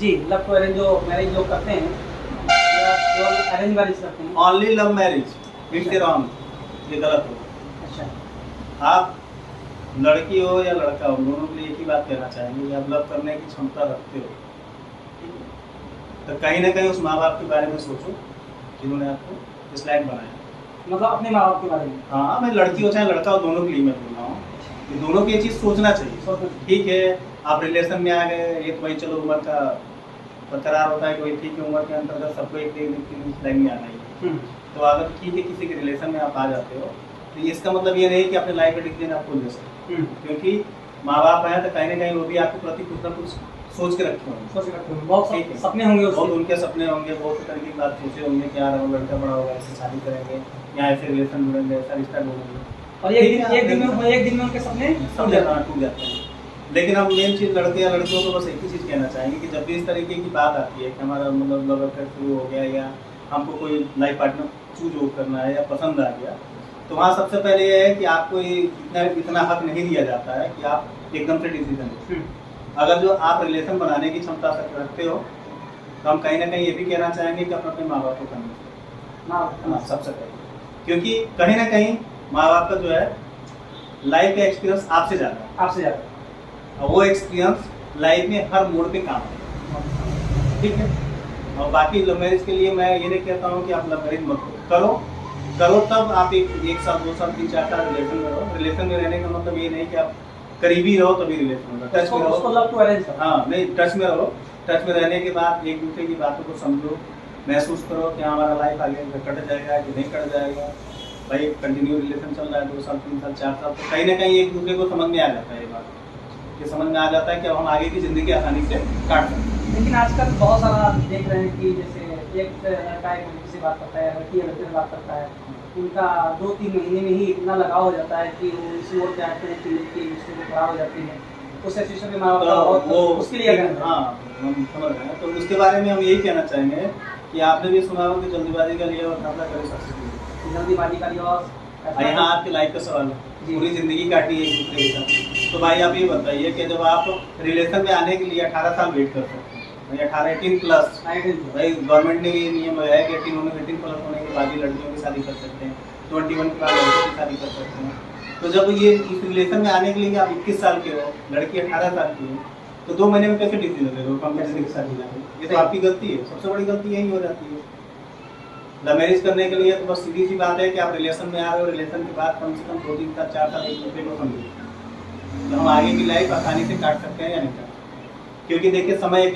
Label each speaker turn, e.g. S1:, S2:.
S1: Ji, love to arrange जो marriage लोग करते हैं या केवल अरेंज मैरिज करते हैं?
S2: Only love marriage it's wrong, ये गलत हो।
S1: अच्छा।
S2: आप लड़की हो या लड़का हो, दोनों के लिए एक ही बात कहना चाहेंगे कि आप लव करने की क्षमता रखते हो, ठीक है? तो कहीं ना कहीं उस माँ बाप के बारे में सोचो जिन्होंने आपको इस लायक बनाया।
S1: मतलब अपने माँ बाप के बारे में?
S2: हाँ, मैं लड़की हो चाहे लड़का हो, दोनों के लिए मैं बोल रहा हूँ कि दोनों की ये चीज़ सोचना चाहिए। ठीक है, आप रिलेशन में आ गए, ये तो भाई चलो उम्र का बरकरार होता है कि भाई ठीक है, उम्र के अंतर्गत सबको एक एक लाइन में आना ही है। तो अगर ठीक है किसी के रिलेशन में आप आ जाते हो तो इसका मतलब ये नहीं कि अपने लाइफ का डिसीजन आपको ले सकते, क्योंकि माँ बाप आए तो कहीं ना कहीं वो भी आपके प्रति कुछ ना कुछ सोच के रखे होंगे,
S1: बहुत सपने होंगे,
S2: बहुत उनके सपने होंगे, बहुत तरह की बात सोचे होंगे कि यार हम लड़का बड़ा होगा, ऐसे शादी करेंगे या ऐसे रिलेशन जुड़ेंगे, ऐसा रिश्ता ढूंढेंगे,
S1: और एक दिन में उनके सपने
S2: टूट जाते हैं। लेकिन हम मेन चीज़ लड़के या लड़कियों को बस एक ही चीज़ कहना चाहेंगे कि जब भी इस तरीके की बात आती है कि हमारा मतलब लव अफेयर शुरू हो गया या हमको कोई लाइफ पार्टनर चूज करना है या पसंद आ गया, तो वहाँ सबसे पहले ये है कि आपको ये इतना हक नहीं दिया जाता है कि आप एकदम से डिसीजन लें। अगर जो आप रिलेशन बनाने की क्षमता रखते हो तो हम कहीं ना कहीं ये भी कहना चाहेंगे कि अपने माँ बाप को करना चाहिए। हाँ, सबसे पहले, क्योंकि कहीं ना कहीं माँ बाप का जो है लाइफ का एक्सपीरियंस आपसे ज़्यादा और वो एक्सपीरियंस लाइफ में हर मोड़ पे काम है, ठीक है। और बाकी लव मैरिज के लिए मैं ये नहीं कहता हूँ कि आप लव मैरिज मत करो तब आप एक साल 2 साल 3 4 साल रिलेशन में रहो। रिलेशन में रहने का मतलब ये नहीं कि आप करीबी रहो तभी रिलेशन होगा, टच में रहो।
S1: उसको लव टू अरेंज करो।
S2: हाँ, नहीं, टच में रहो। टच में रहने के बाद एक दूसरे की बातों को समझो, महसूस करो कि हमारा लाइफ आगे कट जाएगा कि नहीं कट जाएगा। भाई कंटिन्यू रिलेशन चल रहा है 2 साल 3 साल 4 साल, तो कहीं ना कहीं एक दूसरे को समझ में आ जाता है, ये बात कि समझ में आ जाता है कि अब हम आगे की ज़िंदगी आसानी से काट सकते हैं।
S1: लेकिन आजकल बहुत सारा देख रहे हैं कि जैसे एक लड़का एक लड़की से बात करता है, लड़की लड़के से बात करता है, उनका 2-3 महीने में ही इतना लगाव हो जाता है कि वो इस ओर जाते हैं कि उनकी रिश्ते को खराब हो जाती है। उस सिचुएशन में माँ बाप
S2: वो
S1: उसके लिए
S2: हाँ, हम समझ रहे हैं। तो उसके बारे में हम यही कहना चाहेंगे कि आपने भी सुना हो कि जल्दीबाजी का लिया और फैसला करे सक्सेसफुल।
S1: जल्दीबाजी का लिया और
S2: यहाँ आपकी लाइफ का सवाल है, पूरी जिंदगी काटी है एक दूसरे के साथ। तो भाई आप ये बताइए कि जब आप रिलेशन में आने के लिए 18 साल वेट कर सकते हैं, 18 प्लस, भाई गवर्नमेंट ने ये नियम लगाया कि 18 प्लस होने के बाद ही लड़कियों की शादी कर सकते हैं, 21 के बाद लड़कियों की शादी कर सकते हैं। तो जब ये इस रिलेशन में आने के लिए आप 21 साल के हो, लड़की 18 साल की है, तो 2 महीने में कैसे डिसीजन ले लो कम पैसे की शादी जाए? ये तो आपकी गलती है, सबसे बड़ी गलती यही हो जाती है। लव मैरिज करने के लिए तो बस सीधी सी बात है कि आप रिलेशन में आ रहे हो, रिलेशन के बाद कम से कम 2-3 साल 4 साल एक दूसरे को समझो, तो हम आगे की लाइफ आसानी से काट सकते हैं या नहीं काट सकते। क्योंकि देखिए समय एक